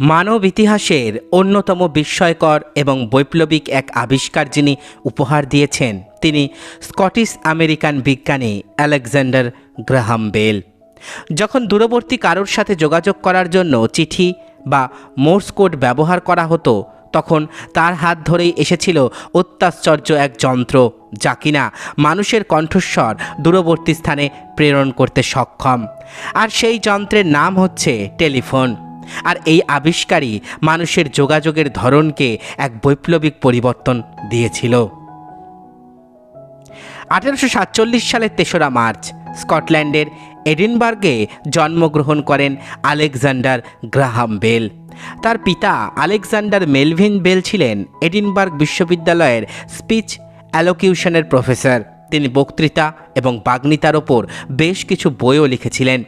মানব ইতিহাসের অন্যতম বিস্ময়কর এবং বৈপ্লবিক এক আবিষ্কার যিনি উপহার দিয়েছেন তিনি স্কটিশ আমেরিকান বিজ্ঞানী আলেকজান্ডার গ্রাহাম বেল। যখন দূরবর্তী কারোর সাথে যোগাযোগ করার জন্য চিঠি বা মোর্স কোড ব্যবহার করা হতো, তখন তার হাত ধরেই এসেছিল অত্যাশ্চর্য এক যন্ত্র যা কিনা মানুষের কণ্ঠস্বর দূরবর্তী স্থানে প্রেরণ করতে সক্ষম। আর সেই যন্ত্রের নাম হচ্ছে টেলিফোন। আর এই আবিষ্কারই মানুষের যোগাযোগের ধরনকে এক বৈপ্লবিক পরিবর্তন দিয়েছিল। 1847 সালের 3রা মার্চ স্কটল্যান্ডের এডিনবার্গে জন্মগ্রহণ করেন আলেকজান্ডার গ্রাহাম বেল। তার পিতা আলেকজান্ডার মেলভিন বেল ছিলেন এডিনবার্গ বিশ্ববিদ্যালয়ের স্পিচ অ্যালোকিউশনের প্রফেসর। তিনি বক্তৃতা এবং বাগ্মিতার ওপর বেশ কিছু বইও লিখেছিলেন,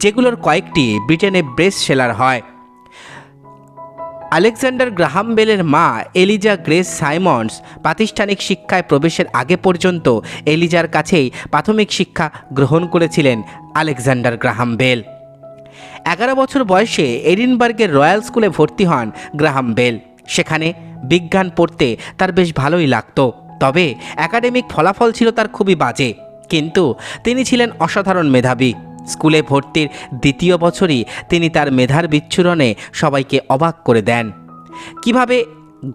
যেগুলোর কয়েকটি ব্রিটেনে বেস্ট সেলার হয়। আলেকজান্ডার গ্রাহাম বেলের মা এলিজা গ্রেস সাইমন্স প্রাতিষ্ঠানিক শিক্ষায় প্রবেশের আগে পর্যন্ত এলিজার কাছেই প্রাথমিক শিক্ষা গ্রহণ করেছিলেন আলেকজান্ডার গ্রাহাম বেল। 11 বছর বয়সে এডিনবার্গের রয়্যাল স্কুলে ভর্তি হন গ্রাহাম বেল। সেখানে বিজ্ঞান পড়তে তার বেশ ভালোই লাগতো, তবে একাডেমিক ফলাফল ছিল তার খুবই বাজে। কিন্তু তিনি ছিলেন অসাধারণ মেধাবী। স্কুলে ভর্তির 2য় বছরই তিনি তার মেধার বিচ্ছুরণে সবাইকে অবাক করে দেন। কিভাবে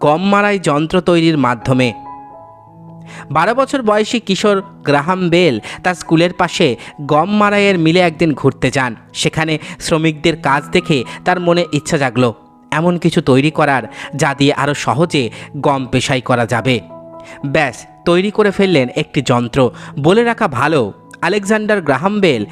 গম মারাই যন্ত্র তৈরির মাধ্যমে। 12 বছর বয়সী কিশোর গ্রাহাম বেল তার স্কুলের পাশে গম মারাইয়ের মিলে একদিন ঘুরতে যান। সেখানে শ্রমিকদের কাজ দেখে তার মনে ইচ্ছা জাগলো এমন কিছু তৈরি করার যা দিয়ে আরও সহজে গম পেশাই করা যাবে। ব্যাস, তৈরি করে ফেললেন একটি যন্ত্র। বলে রাখা ভালো, আলেকজান্ডার গ্রাহাম বেল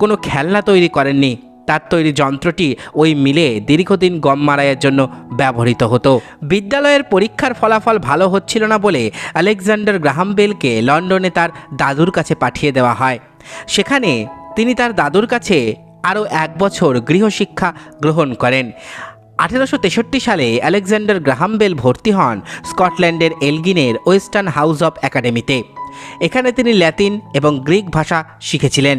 কোনো খেলনা তৈরি করেননি। তার তৈরি যন্ত্রটি ওই মিলে দীর্ঘদিন গম মারাইয়ের জন্য ব্যবহৃত হতো। বিদ্যালয়ের পরীক্ষার ফলাফল ভালো হচ্ছিল না বলে আলেকজান্ডার গ্রাহাম বেলকে লন্ডনে তার দাদুর কাছে পাঠিয়ে দেওয়া হয়। সেখানে তিনি তার দাদুর কাছে আরও 1 বছর গৃহশিক্ষা গ্রহণ করেন। 1863 সালে আলেকজান্ডার গ্রাহাম বেল ভর্তি হন স্কটল্যান্ডের এলগিনের ওয়েস্টার্ন হাউস অব একাডেমিতে। এখানে তিনি ল্যাতিন এবং গ্রিক ভাষা শিখেছিলেন।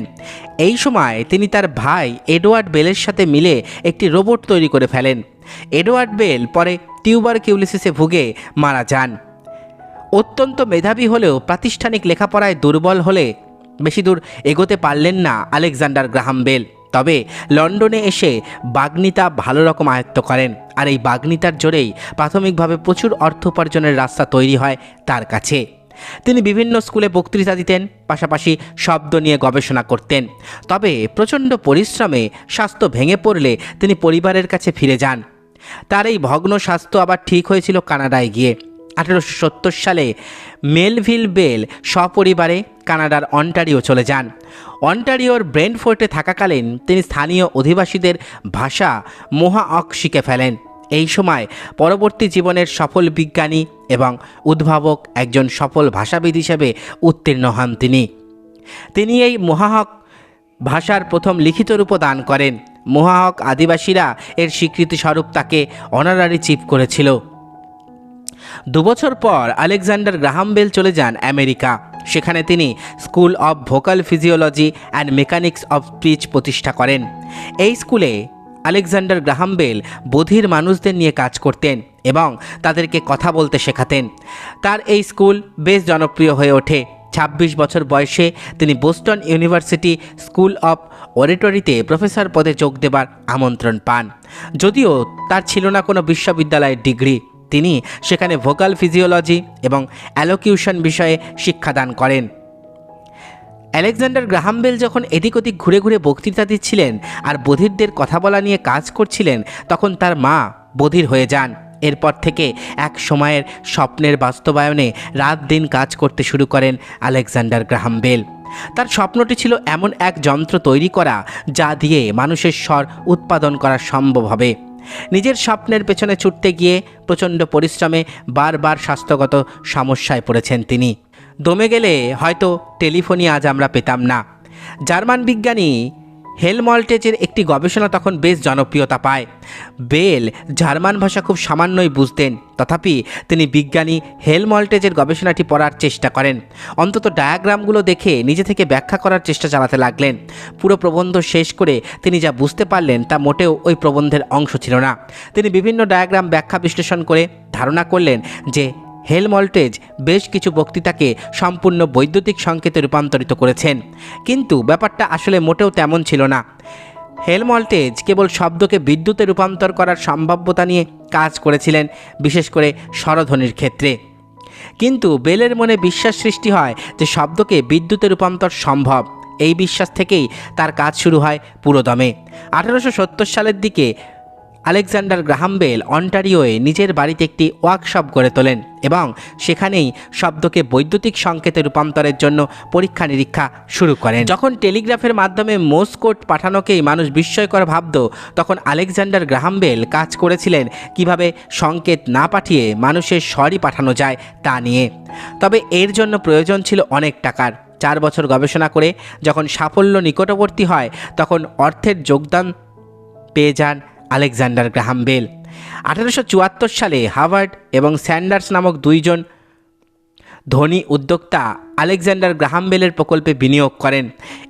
এই সময় তিনি তার ভাই এডওয়ার্ড বেলের সাথে মিলে একটি রোবট তৈরি করে ফেলেন। এডওয়ার্ড বেল পরে টিউবারকিউলোসিসে ভুগে মারা যান। অত্যন্ত মেধাবী হলেও প্রাতিষ্ঠানিক লেখাপড়ায় দুর্বল হলে বেশি দূর এগোতে পারলেন না আলেকজান্ডার গ্রাহাম বেল। তবে লন্ডনে এসে বাগ্মিতা ভালো রকম আয়ত্ত করেন। আর এই বাগ্মিতার জোরেই প্রাথমিকভাবে প্রচুর অর্থ উপার্জনের রাস্তা তৈরি হয় তার কাছে। তিনি বিভিন্ন স্কুলে বক্তৃতা দিতেন, পাশাপাশি শব্দ নিয়ে গবেষণা করতেন। তবে প্রচণ্ড পরিশ্রমে স্বাস্থ্য ভেঙে পড়লে তিনি পরিবারের কাছে ফিরে যান। তার এই ভগ্ন স্বাস্থ্য আবার ঠিক হয়েছিল কানাডায় গিয়ে। 1870 সালে মেলভিল বেল সপরিবারে কানাডার অন্টারিও চলে যান। অন্টারিওর ব্রেন্টফোর্টে থাকাকালীন তিনি স্থানীয় অধিবাসীদের ভাষা মোহাওক শিখে ফেলেন। এই সময় পরবর্তী জীবনের সফল বিজ্ঞানী এবং উদ্ভাবক একজন সফল ভাষাবিদ হিসেবে উত্তীর্ণ হন তিনি এই মোহাওক ভাষার প্রথম লিখিত রূপও দান করেন। মোহাওক আদিবাসীরা এর স্বীকৃতি স্বরূপ তাকে অনারারি চিফ করেছিল। 2 বছর পর আলেকজান্ডার গ্রাহাম বেল চলে যান আমেরিকা। সেখানে তিনি school of vocal physiology and mechanics of speech প্রতিষ্ঠা করেন। এই স্কুলে আলেকজান্ডার গ্রাহাম বেল বধির মানুষদের নিয়ে কাজ করতেন এবং তাদেরকে কথা বলতে শেখাতেন। তার এই স্কুল বেশ জনপ্রিয় হয়ে ওঠে। 26 বছর বয়সে তিনি বোস্টন ইউনিভার্সিটি স্কুল অব অরেটরিতে প্রফেসর পদে যোগ দেবার আমন্ত্রণ পান। যদিও তার ছিল না কোনো বিশ্ববিদ্যালয়ের ডিগ্রি, তিনি সেখানে ভোকাল ফিজিওলজি এবং অ্যালোকিউশন বিষয়ে শিক্ষাদান করেন। আলেকজান্ডার গ্রাহাম বেল যখন এদিক ওদিক ঘুরে ঘুরে বক্তৃতা দিচ্ছিলেন আর বধিরদের কথা বলা নিয়ে কাজ করছিলেন, তখন তার মা বধির হয়ে যান। এরপর থেকে এক সময়ের স্বপ্নের বাস্তবায়নে রাত দিন কাজ করতে শুরু করেন আলেকজান্ডার গ্রাহাম বেল। তার স্বপ্নটি ছিল এমন এক যন্ত্র তৈরি করা যা দিয়ে মানুষের স্বর উৎপাদন করা সম্ভব হবে। নিজের স্বপ্নের পেছনে ছুটতে গিয়ে প্রচণ্ড পরিশ্রমে বারবার স্বাস্থ্যগত সমস্যায় পড়েছেন তিনি। দমে গেলে হয়তো টেলিফোনই আজ আমরা পেতাম না। জার্মান বিজ্ঞানী হেলমল্টেজের একটি গবেষণা তখন বেশ জনপ্রিয়তা পায়। বেল জার্মান ভাষা খুব সামান্যই বুঝতেন, তথাপি তিনি বিজ্ঞানী হেলমল্টেজের গবেষণাটি পড়ার চেষ্টা করেন। অন্তত ডায়াগ্রামগুলো দেখে নিজে থেকে ব্যাখ্যা করার চেষ্টা চালাতে লাগলেন। পুরো প্রবন্ধ শেষ করে তিনি যা বুঝতে পারলেন তা মোটেও ওই প্রবন্ধের অংশ ছিল না। তিনি বিভিন্ন ডায়াগ্রাম ব্যাখ্যা বিশ্লেষণ করে ধারণা করলেন যে হেলমল্টেজ বেশ কিছু বক্তৃতাকে সম্পূর্ণ বৈদ্যুতিক সংকেতে রূপান্তরিত করেছেন, কিন্তু ব্যাপারটা আসলে মোটেও তেমন ছিল না। হেলমল্টেজ কেবল শব্দকে বিদ্যুতে রূপান্তর করার সম্ভাব্যতা নিয়ে কাজ করেছিলেন, বিশেষ করে স্বরধ্বনির ক্ষেত্রে। কিন্তু বেলের মনে বিশ্বাস সৃষ্টি হয় যে শব্দকে বিদ্যুতে রূপান্তর সম্ভব। এই বিশ্বাস থেকেই তার কাজ শুরু হয় পুরোদমে। 1870 সালের দিকে আলেকজান্ডার গ্রাহাম বেল অন্টারিওয়ে নিজের বাড়িতে একটি ওয়ার্কশপ গড়ে তোলেন এবং সেখানেই শব্দকে বৈদ্যুতিক সংকেতে রূপান্তরের জন্য পরীক্ষা নিরীক্ষা শুরু করেন। যখন টেলিগ্রাফের মাধ্যমে মোর্স কোড পাঠানোকেই মানুষ বিস্ময়কর ভাবত, তখন আলেকজান্ডার গ্রাহাম বেল কাজ করেছিলেন কিভাবে সংকেত না পাঠিয়ে মানুষের স্বরই পাঠানো যায় তা নিয়ে। তবে এর জন্য প্রয়োজন ছিল অনেক টাকার। 4 বছর গবেষণা করে যখন সাফল্য নিকটবর্তী হয়, তখন অর্থের যোগদান পেয়ে যান আলেকজান্ডার গ্রাহাম বেল। 1874 সালে হার্ভার্ড এবং স্যান্ডার্স নামক দুইজন ধনী উদ্যোক্তা আলেকজান্ডার গ্রাহাম বেলের প্রকল্পে বিনিয়োগ করেন।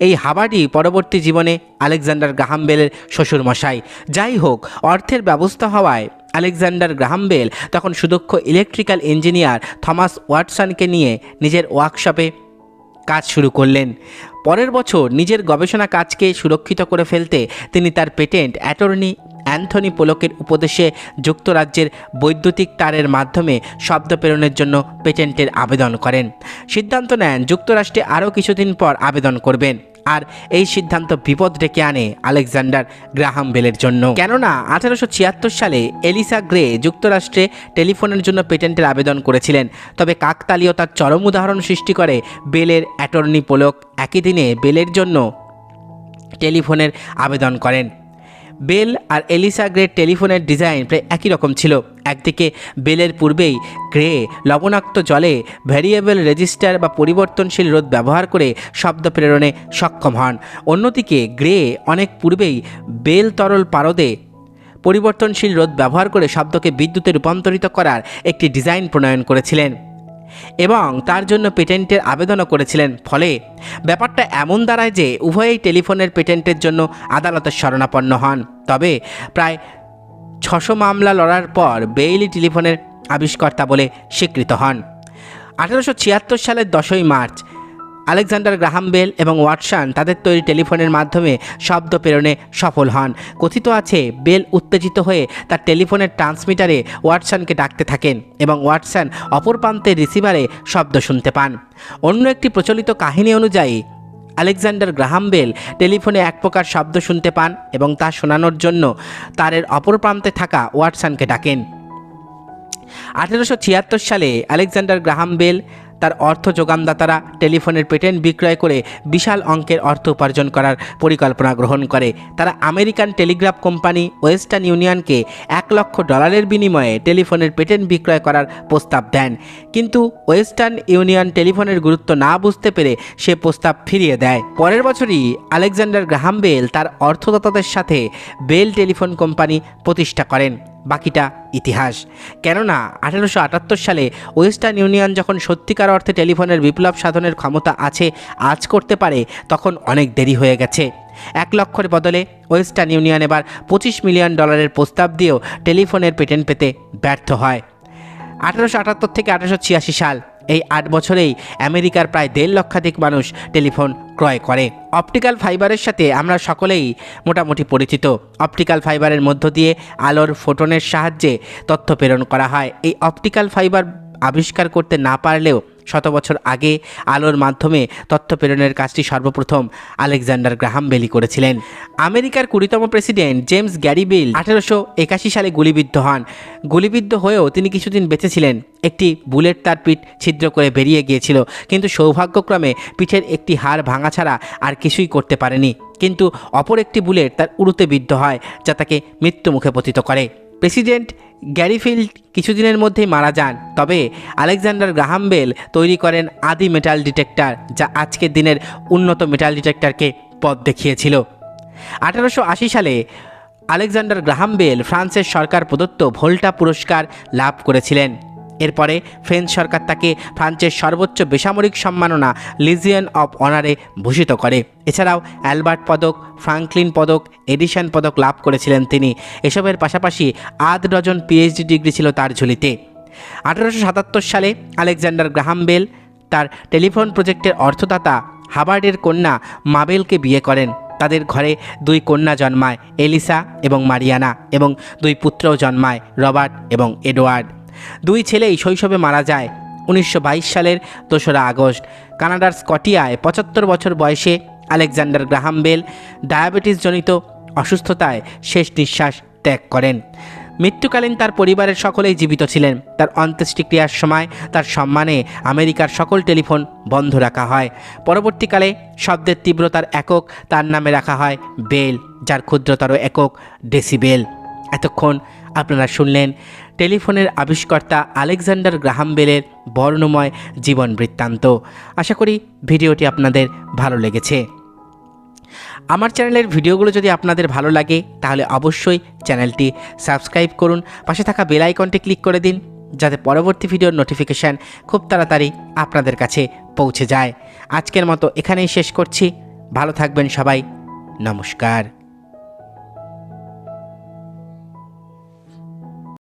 এই হার্ভার্ডই পরবর্তী জীবনে আলেকজান্ডার গ্রাহাম বেলের শ্বশুরমশাই। যাই হোক, অর্থের ব্যবস্থা হওয়ায় আলেকজান্ডার গ্রাহাম বেল তখন সুদক্ষ ইলেকট্রিক্যাল ইঞ্জিনিয়ার থমাস ওয়াটসনকে নিয়ে নিজের ওয়ার্কশপে কাজ শুরু করলেন। পরের বছর নিজের গবেষণা কাজকে সুরক্ষিত করে ফেলতে তিনি তার পেটেন্ট অ্যাটর্নি অ্যান্থনি পোলকের উপদেশে যুক্তরাজ্যের বৈদ্যুতিক তারের মাধ্যমে শব্দ প্রেরণের জন্য পেটেন্টের আবেদন করেন। সিদ্ধান্ত নেন যুক্তরাষ্ট্রে আরও কিছুদিন পর আবেদন করবেন, আর এই সিদ্ধান্ত বিপদ ডেকে আনে আলেকজান্ডার গ্রাহাম বেলের জন্য। কেননা 1876 সালে এলিসা গ্রে যুক্তরাষ্ট্রে টেলিফোনের জন্য পেটেন্টের আবেদন করেছিলেন। তবে কাকতালীয়তার চরম উদাহরণ সৃষ্টি করে বেলের অ্যাটর্নি পোলক একই দিনে বেলের জন্য টেলিফোনের আবেদন করেন। বেল আর এলিসা গ্রের টেলিফোনের ডিজাইন প্রায় একই রকম ছিল। একদিকে বেলের পূর্বেই গ্রে লবণাক্ত জলে ভ্যারিয়েবল রেজিস্টার বা পরিবর্তনশীল রোধ ব্যবহার করে শব্দ প্রেরণে সক্ষম হন। অন্যদিকে গ্রে অনেক পূর্বেই বেল তরল পারদে পরিবর্তনশীল রোধ ব্যবহার করে শব্দকে বিদ্যুতে রূপান্তরিত করার একটি ডিজাইন প্রণয়ন করেছিলেন এবং তার জন্য পেটেন্টের আবেদনও করেছিলেন। ফলে ব্যাপারটা এমন দাঁড়ায় যে উভয়েই টেলিফোনের পেটেন্টের জন্য আদালতের শরণাপন্ন হন। তবে প্রায় 600 মামলা লড়ার পর বেইলি টেলিফোনের আবিষ্কর্তা বলে স্বীকৃত হন। 1876 সালের 10ই মার্চ আলেকজান্ডার গ্রাহাম বেল এবং ওয়াটসন তাদের তৈরি টেলিফোনের মাধ্যমে শব্দ প্রেরণে সফল হন। কথিত আছে বেল উত্তেজিত হয়ে তার টেলিফোনের ট্রান্সমিটারে ওয়াটসনকে ডাকতে থাকেন এবং ওয়াটসন অপর প্রান্তের রিসিভারে শব্দ শুনতে পান। অন্য একটি প্রচলিত কাহিনী অনুযায়ী আলেকজান্ডার গ্রাহাম বেল টেলিফোনে এক প্রকার শব্দ শুনতে পান এবং তা শোনানোর জন্য তারের অপর প্রান্তে থাকা ওয়াটসনকে ডাকেন। 1876 সালে আলেকজান্ডার গ্রাহাম বেল তার অর্থ যোগানদাতারা টেলিফোনের পেটেন্ট বিক্রয় করে বিশাল অঙ্কের অর্থ উপার্জন করার পরিকল্পনা গ্রহণ করে। তারা আমেরিকান টেলিগ্রাফ কোম্পানি ওয়েস্টার্ন ইউনিয়নকে $1,00,000 বিনিময়ে টেলিফোনের পেটেন্ট বিক্রয় করার প্রস্তাব দেন, কিন্তু ওয়েস্টার্ন ইউনিয়ন টেলিফোনের গুরুত্ব না বুঝতে পেরে সে প্রস্তাব ফিরিয়ে দেয়। পরের বছরই আলেকজান্ডার গ্রাহাম বেল তার অর্থদাতাদের সাথে বেল টেলিফোন কোম্পানি প্রতিষ্ঠা করেন। বাকিটা ইতিহাস। কেননা 1878 সালে ওয়েস্টার্ন ইউনিয়ন যখন সত্যিকার অর্থে টেলিফোনের বিপ্লব সাধনের ক্ষমতা আছে আজ করতে পারে, তখন অনেক দেরি হয়ে গেছে। 1 লক্ষের বদলে ওয়েস্টার্ন ইউনিয়ন এবার $25 মিলিয়ন প্রস্তাব দিয়েও টেলিফোনের পেটেন্ট পেতে ব্যর্থ হয়। 1878 থেকে 1886 সাল, এই 8 বছরেই আমেরিকার প্রায় 1.5 লক্ষাধিক মানুষ টেলিফোন ক্রয় করে। অপটিক্যাল ফাইবারের সাথে আমরা সকলেই মোটামুটি পরিচিত। অপটিক্যাল ফাইবারের মধ্য দিয়ে আলোর ফোটনের সাহায্যে তথ্য প্রেরণ করা হয়। এই অপটিক্যাল ফাইবার আবিষ্কার করতে না পারলেও 100 বছর আগে আলোর মাধ্যমে তথ্য প্রেরণের কাজটি সর্বপ্রথম আলেকজান্ডার গ্রাহাম বেলই করেছিলেন। আমেরিকার 20তম প্রেসিডেন্ট জেমস গ্যারি বেল 1881 সালে গুলিবিদ্ধ হন। গুলিবিদ্ধ হয়েও তিনি কিছুদিন বেঁচেছিলেন। একটি বুলেট তার পিঠ ছিদ্র করে বেরিয়ে গিয়েছিল, কিন্তু সৌভাগ্যক্রমে পিঠের একটি হাড় ভাঙা ছাড়া আর কিছুই করতে পারেনি। কিন্তু অপর একটি বুলেট তার উরুতে বিদ্ধ হয়, যা তাকে মৃত্যুমুখে পতিত করে। প্রেসিডেন্ট গ্যারিফিল্ড কিছুদিনের মধ্যেই মারা যান। তবে আলেকজান্ডার গ্রাহাম বেল তৈরি করেন আদি মেটাল ডিটেক্টর, যা আজকের দিনের উন্নত মেটাল ডিটেক্টরকে পথ দেখিয়েছিল। 1880 সালে আলেকজান্ডার গ্রাহাম বেল ফ্রান্সের সরকার প্রদত্ত ভোল্টা পুরস্কার লাভ করেছিলেন। এরপরে ফ্রেঞ্চ সরকার তাকে ফ্রান্সের সর্বোচ্চ বেসামরিক সম্মাননা লিজিয়ন অফ অনারে ভূষিত করে। এছাড়াও অ্যালবার্ট পদক, ফ্রাঙ্কলিন পদক, এডিসন পদক লাভ করেছিলেন তিনি। এসবের পাশাপাশি 8 ডজন পিএইচডি ডিগ্রি ছিল তার ঝুলিতে। 1877 সালে আলেকজান্ডার গ্রাহাম বেল তার টেলিফোন প্রজেক্টের অর্থদাতা হাবার্ডের কন্যা মাবেলকে বিয়ে করেন। তাদের ঘরে 2 কন্যা জন্মায়, এলিসা এবং মারিয়ানা, এবং 2 পুত্রও জন্মায়, রবার্ট এবং এডওয়ার্ড। 2 ছেলেই শৈশবে মারা যায়। 1922 সালের 2রা আগস্ট কানাডার স্কটিয়ায় 75 বছর বয়সে আলেকজান্ডার গ্রাহাম বেল ডায়াবেটিসজনিত অসুস্থতায় শেষ নিঃশ্বাস ত্যাগ করেন। মৃত্যুকালীন তার পরিবারের সকলেই জীবিত ছিলেন। তার অন্ত্যেষ্টিক্রিয়ার সময় তার সম্মানে আমেরিকার সকল টেলিফোন বন্ধ রাখা হয়। পরবর্তীকালে শব্দের তীব্রতার একক তার নামে রাখা হয় বেল, যার ক্ষুদ্রতর একক ডেসিবেল। এতক্ষণ আপনারা শুনলেন টেলিফোনের আবিষ্কর্তা আলেকজান্ডার গ্রাহাম বেলের বর্ণময় জীবন বৃত্তান্ত। আশা করি ভিডিওটি আপনাদের ভালো লেগেছে। আমার চ্যানেলের ভিডিওগুলো যদি আপনাদের ভালো লাগে তাহলে অবশ্যই চ্যানেলটি সাবস্ক্রাইব করুন, পাশে থাকা বেল আইকনটি ক্লিক করে দিন যাতে পরবর্তী ভিডিওর নোটিফিকেশান খুব তাড়াতাড়ি আপনাদের কাছে পৌঁছে যায়। আজকের মতো এখানেই শেষ করছি। ভালো থাকবেন সবাই। নমস্কার।